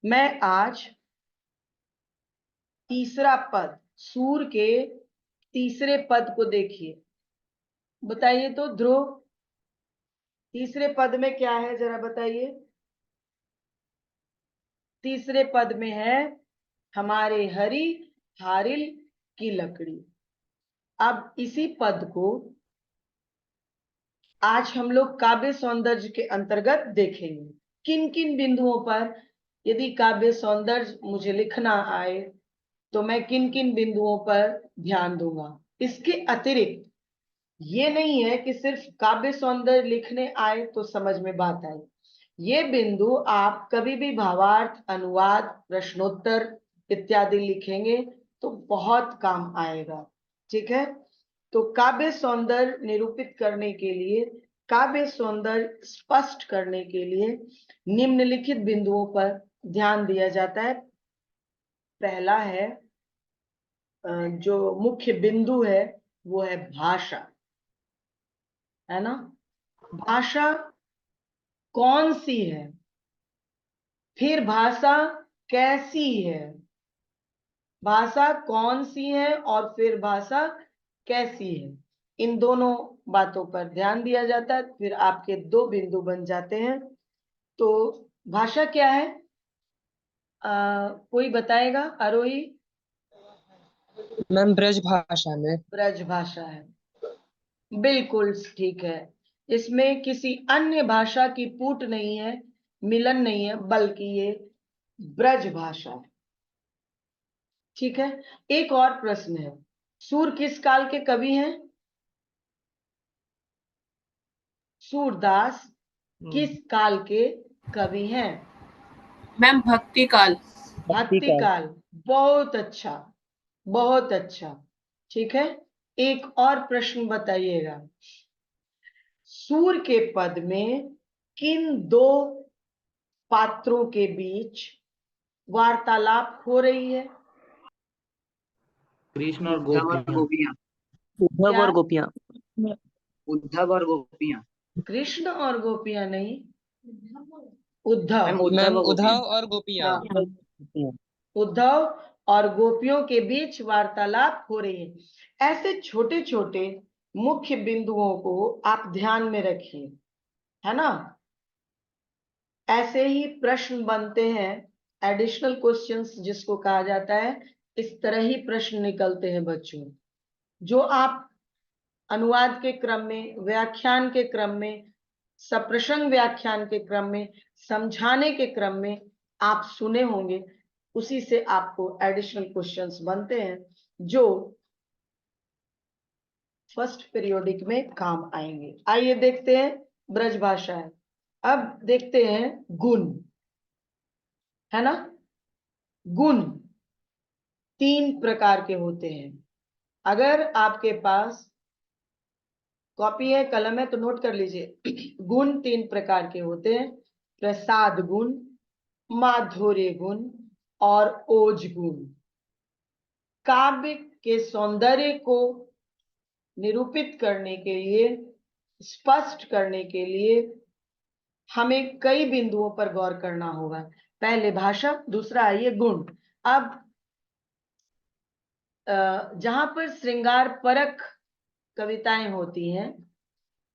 मैं आज तीसरा पद, सूर के तीसरे पद को देखिए, बताइए तो ध्रुव, तीसरे पद में क्या है जरा बताइए। तीसरे पद में है हमारे हरी हारिल की लकड़ी। अब इसी पद को आज हम लोग काव्य सौंदर्य के अंतर्गत देखेंगे। किन किन बिंदुओं पर यदि काव्य सौंदर्य मुझे लिखना आए तो मैं किन किन बिंदुओं पर ध्यान दूंगा। इसके अतिरिक्त ये नहीं है कि सिर्फ काव्य सौंदर्य लिखने आए तो समझ में बात आई। ये बिंदु आप कभी भी भावार्थ, अनुवाद, प्रश्नोत्तर इत्यादि लिखेंगे तो बहुत काम आएगा। ठीक है, तो काव्य सौंदर्य निरूपित करने के लिए, काव्य सौंदर्य स्पष्ट करने के लिए निम्नलिखित बिंदुओं पर ध्यान दिया जाता है। पहला है, जो मुख्य बिंदु है वो है भाषा, है ना। भाषा कौन सी है, फिर भाषा कैसी है। भाषा कौन सी है और फिर भाषा कैसी है, इन दोनों बातों पर ध्यान दिया जाता है। फिर आपके दो बिंदु बन जाते हैं। तो भाषा क्या है, कोई बताएगा? आरोही। मैम ब्रज भाषा में। ब्रज भाषा है, बिल्कुल ठीक है। इसमें किसी अन्य भाषा की पूट नहीं है, मिलन नहीं है, बल्कि ये ब्रज भाषा है। ठीक है, एक और प्रश्न है, सूर किस काल के कवि हैं? सूरदास किस काल के कवि हैं? मैम भक्ति काल। भक्ति काल। बहुत अच्छा, बहुत अच्छा। ठीक है, एक और प्रश्न बताइएगा, सूर के पद में किन दो पात्रों के बीच वार्तालाप हो रही है? कृष्ण और गोपियां। उद्धव क्या? और गोपियां। उद्धव और गोपियां। कृष्ण और गोपियां नहीं, उद्धव। मैम मैम उद्धव उद्धव और गोपियां। हाँ, उद्धव और गोपियों के बीच वार्तालाप हो रही है। ऐसे छोटे छोटे मुख्य बिंदुओं को आप ध्यान में रखिए, है ना। ऐसे ही प्रश्न बनते हैं, एडिशनल क्वेश्चंस जिसको कहा जाता है, इस तरह ही प्रश्न निकलते हैं बच्चों, जो आप अनुवाद के क्रम में, व्याख्यान के क्रम में, सप्रसंग व्याख्यान के क्रम में, समझाने के क्रम में आप सुने होंगे। उसी से आपको एडिशनल क्वेश्चंस बनते हैं जो फर्स्ट पीरियोडिक में काम आएंगे। आइए देखते हैं, ब्रज भाषा है। अब देखते हैं गुण, है ना। गुण तीन प्रकार के होते हैं। अगर आपके पास कॉपी है, कलम है तो नोट कर लीजिए। गुण तीन प्रकार के होते हैं, प्रसाद गुण, माधुर्य गुण और ओज गुण। काव्य के सौंदर्य को निरूपित करने के लिए, स्पष्ट करने के लिए हमें कई बिंदुओं पर गौर करना होगा। पहले भाषा, दूसरा आइए गुण। अब जहां पर श्रृंगार परक कविताएं होती हैं,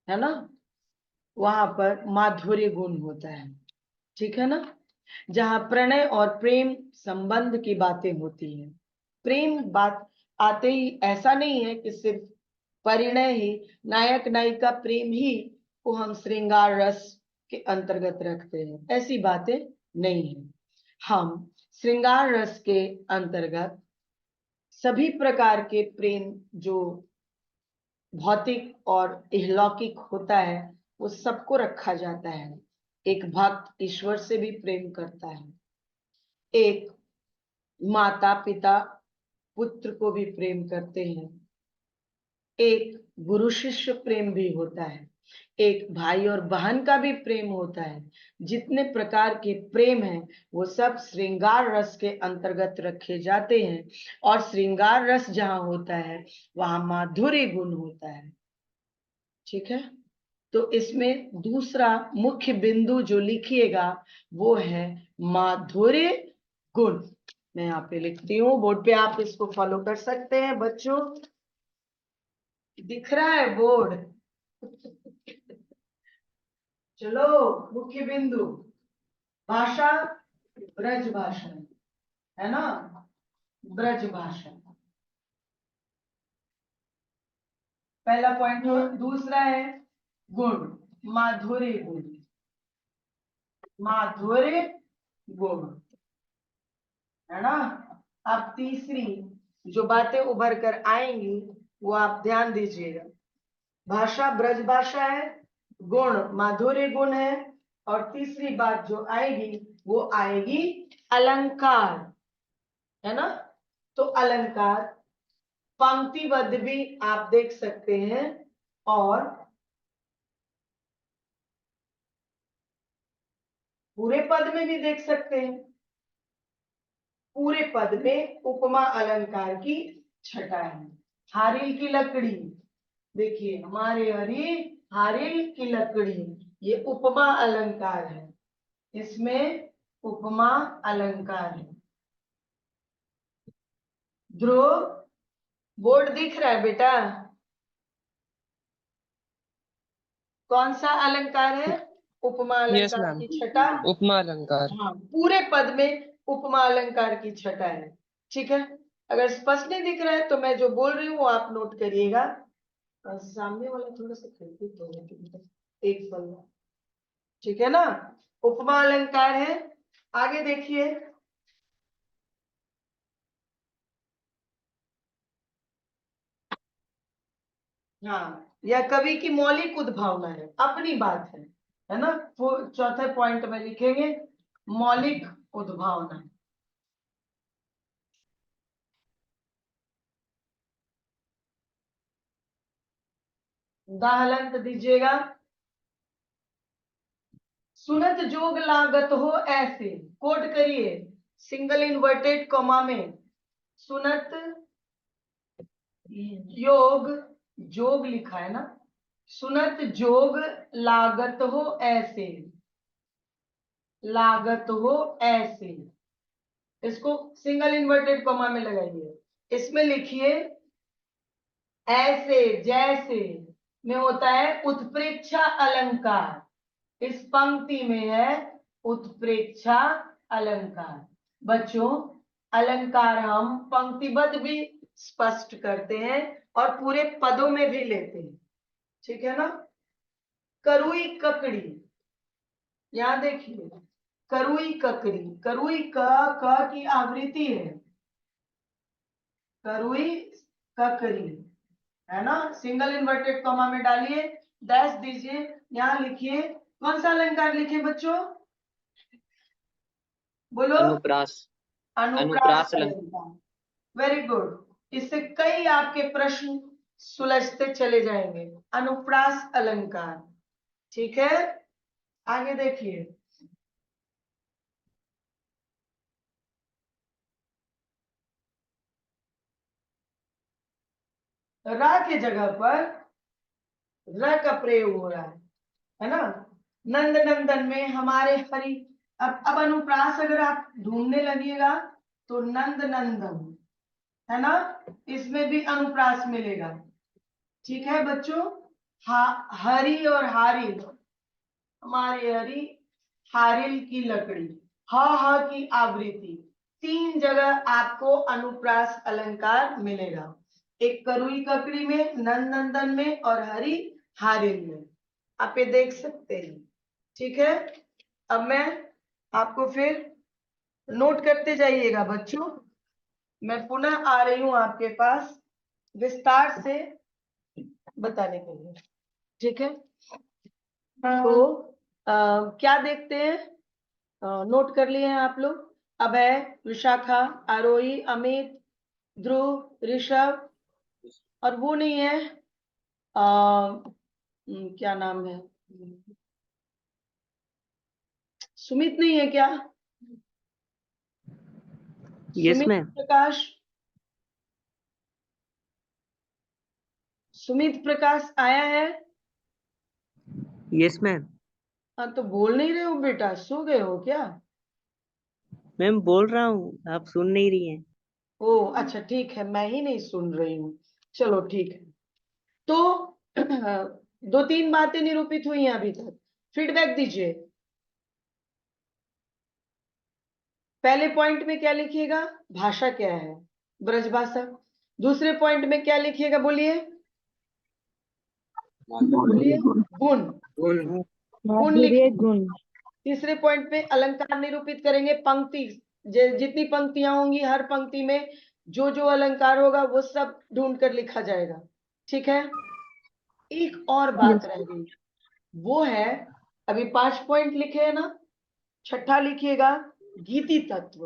है ना, वहां पर माधुर्य गुण होता है। ठीक है ना। जहां प्रणय और प्रेम संबंध की बातें होती हैं, प्रेम बात आते ही ऐसा नहीं है कि सिर्फ परिणय ही, नायक नायिका प्रेम ही को हम श्रृंगार रस के अंतर्गत रखते हैं, ऐसी बातें नहीं है। हम श्रृंगार रस के अंतर्गत सभी प्रकार के प्रेम जो भौतिक और इहलौकिक होता है वो सबको रखा जाता है। एक भक्त ईश्वर से भी प्रेम करता है, एक माता पिता पुत्र को भी प्रेम करते हैं, एक गुरु शिष्य प्रेम भी होता है, एक भाई और बहन का भी प्रेम होता है। जितने प्रकार के प्रेम हैं वो सब श्रृंगार रस के अंतर्गत रखे जाते हैं, और श्रृंगार रस जहां होता है वहां माधुर्य गुण होता है। ठीक है, तो इसमें दूसरा मुख्य बिंदु जो लिखिएगा वो है माधुर्य गुण। मैं यहाँ पे लिखती हूँ, बोर्ड पे आप इसको फॉलो कर सकते हैं बच्चों। दिख रहा है बोर्ड? चलो, मुख्य बिंदु भाषा, ब्रज भाषा है ना, ब्रज भाषा पहला पॉइंट हो। दूसरा है गुण, माधुर्य गुण, माधुर्य गुण है ना। अब तीसरी जो बातें उभर कर आएंगी वो आप ध्यान दीजिएगा। भाषा ब्रज भाषा है, गुण माधुर्य गुण है, और तीसरी बात जो आएगी वो आएगी अलंकार, है ना। तो अलंकार पंक्तिबद्ध भी आप देख सकते हैं और पूरे पद में भी देख सकते हैं। पूरे पद में उपमा अलंकार की छटा है। हारिल की लकड़ी, देखिए हमारे हरी हारिल की लकड़ी, ये उपमा अलंकार है, इसमें उपमा अलंकार है। ध्रुव, बोर्ड दिख रहा है बेटा? कौन सा अलंकार है? उपमा यस अलंकार मैम। की छटा। उपमा अलंकार। हाँ, पूरे पद में उपमा अलंकार की छटा है। ठीक है, अगर स्पष्ट नहीं दिख रहा है तो मैं जो बोल रही हूँ वो आप नोट करिएगा। सामने वाला थोड़ा सा खिड़की तो एक पल्ला, ठीक है ना। उपमा अलंकार है। आगे देखिए, हाँ, यह कवि की मौलिक उद्भावना है, अपनी बात है ना। वो चौथे पॉइंट में लिखेंगे मौलिक उद्भावना। उदाहरण दीजिएगा। सुनत जोग लागत हो ऐसे, कोट करिए सिंगल इन्वर्टेड कॉमा में। सुनत योग, जोग लिखा है ना, सुनत जोग लागत हो ऐसे, लागत हो ऐसे, इसको सिंगल इन्वर्टेड कॉमा में लगाइए। इसमें लिखिए ऐसे जैसे में होता है उत्प्रेक्षा अलंकार, इस पंक्ति में है उत्प्रेक्षा अलंकार। बच्चों, अलंकार हम पंक्तिबद्ध भी स्पष्ट करते हैं और पूरे पदों में भी लेते हैं, ठीक है ना। करुई ककड़ी, यहां देखिए करुई ककड़ी, करुई क की आवृत्ति है, करुई ककड़ी है ना। सिंगल इन्वर्टेड कॉमा में डालिए, डैश दीजिए, यहां लिखिए कौन सा अलंकार लिखे बच्चों? बोलो। अनुप्रास। अनुप्रास अनुप्रास अलंकार। अलंकार। वेरी गुड, इससे कई आपके प्रश्न सुलझते चले जाएंगे। अनुप्रास अलंकार, ठीक है। आगे देखिए, रा के जगह पर र का प्रयोग हो रहा है ना। नंद नंदन में हमारे हरि, अब अनुप्रास अगर आप ढूंढने लगिएगा तो नंद नंदन है ना, इसमें भी अनुप्रास मिलेगा। ठीक है बच्चों। हरि और हारिल, हमारे हरि हारिल की लकड़ी, ह की आवृत्ति, तीन जगह आपको अनुप्रास अलंकार मिलेगा। एक करुई ककड़ी में, नंद नंदन में और हरि हारिल में, आप ये देख सकते हैं। ठीक है, अब मैं आपको फिर नोट करते जाइएगा बच्चों। मैं पुनः आ रही हूं आपके पास विस्तार से बताने के लिए, ठीक है। तो क्या देखते हैं, नोट कर लिए हैं आप लोग। अभय, विशाखा, आरोही, अमित, ध्रुव, ऋषभ, और वो नहीं है, क्या नाम है, सुमित नहीं है क्या? Yes Sumit ma'am. प्रकाश, सुमित प्रकाश आया है? Yes ma'am. हाँ तो बोल नहीं रहे हो बेटा, सो गए हो क्या? मैम बोल रहा हूँ, आप सुन नहीं रही हैं। ओ अच्छा ठीक है, मैं ही नहीं सुन रही हूँ। चलो ठीक है। तो दो तीन बातें निरूपित हुई हैं अभी तक, फीडबैक दीजिए। पहले पॉइंट में क्या लिखिएगा? भाषा क्या है? ब्रजभाषा। दूसरे पॉइंट में क्या लिखिएगा? बोलिए बोलिए। गुण। गुण। गुण लिखिए। तीसरे पॉइंट पे अलंकार निरूपित करेंगे। पंक्ति, जितनी पंक्तियां होंगी हर पंक्ति में जो जो अलंकार होगा वो सब ढूंढ कर लिखा जाएगा। ठीक है। एक और बात रह गई, वो है, अभी 5 पॉइंट लिखे हैं ना, छठा लिखिएगा गीति तत्व।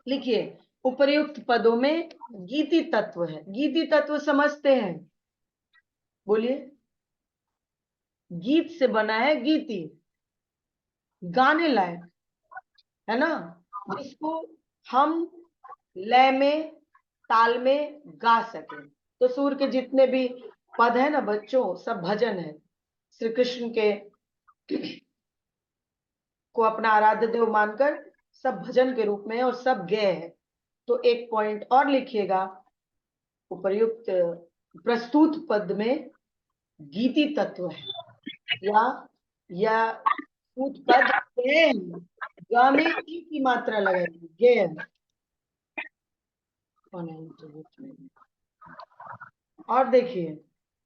लिखिए उपर्युक्त पदों में गीति तत्व है। गीति तत्व समझते हैं? बोलिए। गीत से बना है गीति, गाने लायक, है ना, जिसको हम लय में, ताल में गा सके। तो सूर के जितने भी पद है ना बच्चों, सब भजन है। श्री कृष्ण के को अपना आराध्य देव मानकर सब भजन के रूप में है और सब गेय है। तो एक पॉइंट और लिखिएगा, उपर्युक्त प्रस्तुत पद में गीति तत्व है, या उत्पद गेय है। गा में ई की मात्रा लगाएगी, गेय है। और देखिए,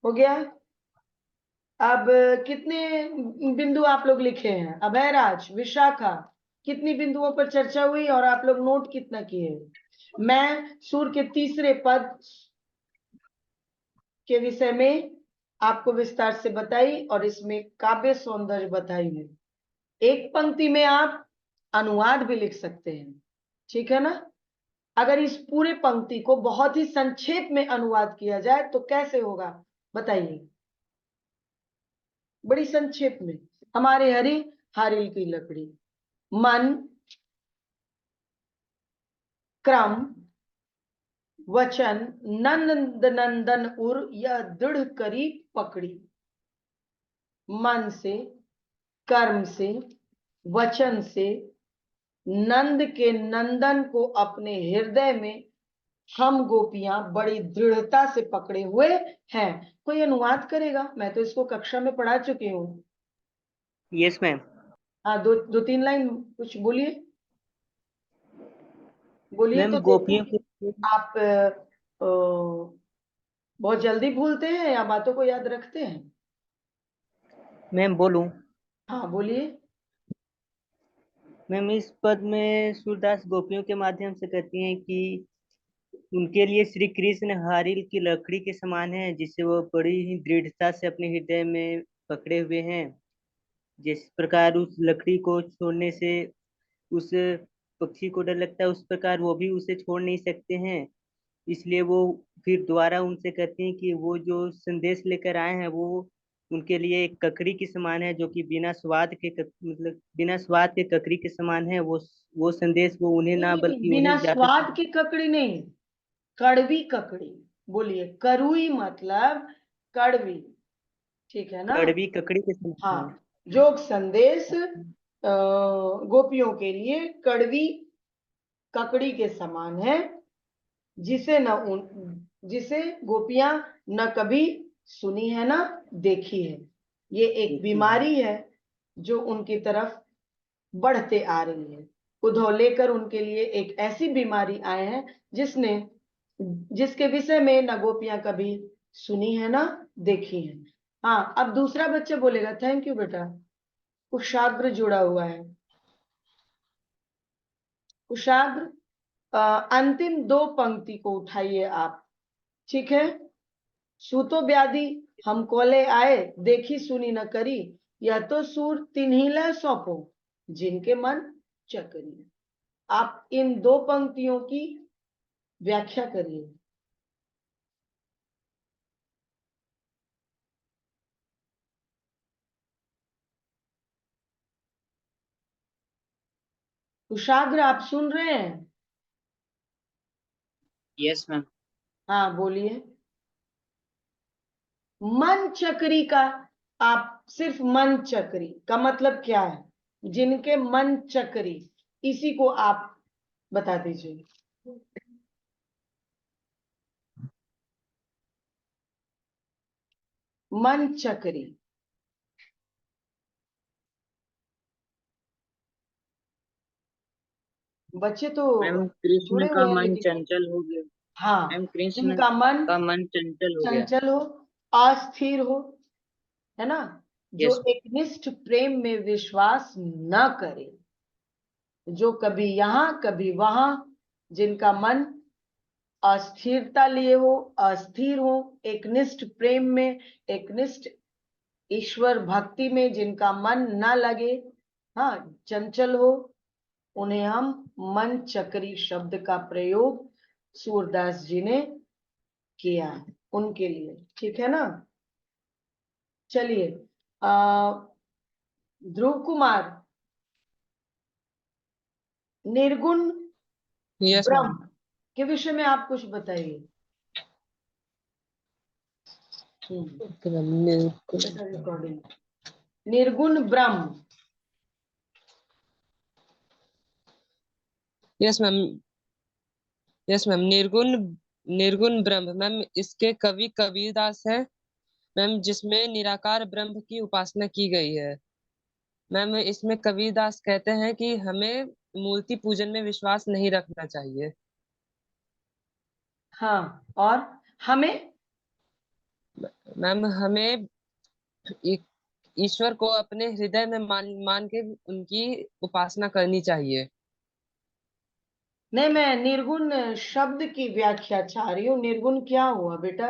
हो गया। अब कितने बिंदु आप लोग लिखे हैं? अभयराज, विशाखा, कितनी बिंदुओं पर चर्चा हुई और आप लोग नोट कितना किए? मैं सूर के तीसरे पद के विषय में आपको विस्तार से बताई और इसमें काव्य सौंदर्य बताई है। एक पंक्ति में आप अनुवाद भी लिख सकते हैं, ठीक है ना। अगर इस पूरे पंक्ति को बहुत ही संक्षेप में अनुवाद किया जाए तो कैसे होगा बताइए? बड़ी संक्षेप में। हमारे हरि हारिल की लकड़ी, मन, क्रम, वचन, नंद नंदन उर, यह दृढ़ करी पकड़ी। मन से, कर्म से, वचन से नंद के नंदन को अपने हृदय में हम गोपियां बड़ी दृढ़ता से पकड़े हुए हैं। कोई अनुवाद करेगा? मैं तो इसको कक्षा में पढ़ा चुकी हूँ। Yes ma'am. हाँ, दो तीन लाइन कुछ बोलिए। बोलिए मैम तो देखो गोपियों को। आप बहुत जल्दी भूलते हैं या बातों को याद रखते हैं? मैम बोलूं? हाँ बोलिए। मैम इस पद में सूरदास गोपियों के माध्यम से कहती हैं कि उनके लिए श्री कृष्ण हारिल की लकड़ी के समान है, जिसे वो बड़ी ही दृढ़ता से अपने हृदय में पकड़े हुए हैं। जिस प्रकार उस लकड़ी को छोड़ने से उस पक्षी को डर लगता है, उस प्रकार वो भी उसे छोड़ नहीं सकते हैं। इसलिए वो फिर दोबारा उनसे कहते हैं कि वो जो संदेश लेकर आए हैं वो उनके लिए एक ककड़ी के समान है, जो कि बिना स्वाद के मतलब बिना स्वाद के ककड़ी के समान है। वो संदेश वो उन्हें ना नहीं, बल्कि बिना उन्हें ज्यादा। स्वाद की ककड़ी नहीं, कड़वी ककड़ी। बोलिए, करुई मतलब कड़वी, ठीक है ना। कड़वी ककड़ी के समान है। हाँ, जोग संदेश गोपियों के लिए कड़वी ककड़ी के समान है, जिसे गोपियां न कभी सुनी है ना देखी है। ये एक देखिए है। बीमारी है जो उनकी तरफ बढ़ते आ रही है। उद्धव लेकर उनके लिए एक ऐसी बीमारी आए हैं जिसके विषय में न गोपियां कभी सुनी है ना देखी है। हाँ, अब दूसरा बच्चा बोलेगा। थैंक यू बेटा। कुशाग्र जुड़ा हुआ है। कुशाग्र, अंतिम दो पंक्ति को उठाइए आप, ठीक है। सूतो व्याधि हम कोले आए, देखी सुनी न करी, यह तो सूर तिन्हिला सौंपो, जिनके मन चकरी। आप इन दो पंक्तियों की व्याख्या करिए। कुशाग्र, आप सुन रहे हैं? Yes ma'am. हाँ बोलिए। मन चक्री का आप सिर्फ मन चक्री का मतलब क्या है? जिनके मन चक्री, इसी को आप बता दीजिए। मन चक्री, बच्चे तो मैम कृष्ण जुड़े का हुए हैं मन लेकिन चंचल हो गया। हाँ, मैम कृष्ण जिनका मन का मन चंचल हो गया। चंचल हो, अस्थिर हो, है ना, जो यस। एकनिष्ठ प्रेम में विश्वास न करे, जो कभी यहाँ कभी वहां, जिनका मन अस्थिरता लिए हो, अस्थिर हो, एकनिष्ठ प्रेम में, एकनिष्ठ ईश्वर भक्ति में जिनका मन न लगे, हाँ, चंचल हो, उन्हें हम मन चक्री शब्द का प्रयोग सूरदास जी ने किया है उनके लिए। ठीक है ना? चलिए, ध्रुव कुमार, निर्गुण यस मैम। ब्रह्म के विषय में आप कुछ बताइए। Okay ma'am. रिकॉर्डिंग, निर्गुण ब्रह्म। Yes ma'am. यस मैम, निर्गुण निर्गुण ब्रह्म मैम, इसके कवि कबीरदास है मैम, जिसमें निराकार ब्रह्म की उपासना की गई है मैम। इसमें कबीरदास कहते हैं कि हमें मूर्ति पूजन में विश्वास नहीं रखना चाहिए। हाँ, और हमें मैम हमें ईश्वर को अपने हृदय में मान मान के उनकी उपासना करनी चाहिए। नहीं, मैं निर्गुण शब्द की व्याख्या चाह रही हूँ। निर्गुण क्या हुआ बेटा?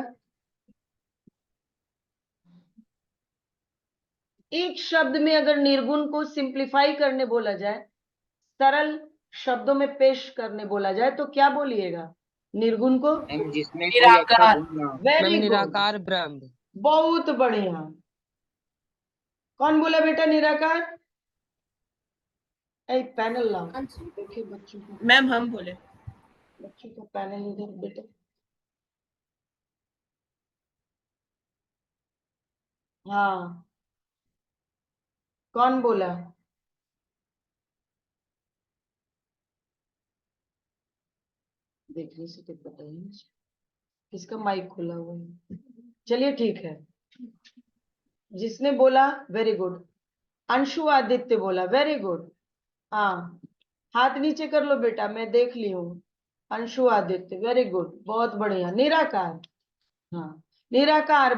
एक शब्द में अगर निर्गुण को सिंप्लीफाई करने बोला जाए, सरल शब्दों में पेश करने बोला जाए, तो क्या बोलिएगा निर्गुण को? मैम जिसमें कोई अच्छा गुण ना हो। मैम वेरी गुड, निराकार ब्रह्म। बहुत बढ़िया। कौन बोला बेटा निराकार? एक पैनल लाओ, देखिए बच्चों को, मैम हम बोले। बच्चों का पैनल इधर बेटा। हाँ, कौन बोला? देखने से तो पता ही नहीं किसका माइक खुला हुआ है। चलिए ठीक है, जिसने बोला वेरी गुड। अंशु आदित्य बोला, वेरी गुड। हाँ, हाथ नीचे कर लो बेटा, मैं देख ली हूँ। अंशु आदित्य, वेरी गुड, बहुत बढ़िया। निराकार, हाँ, निराकार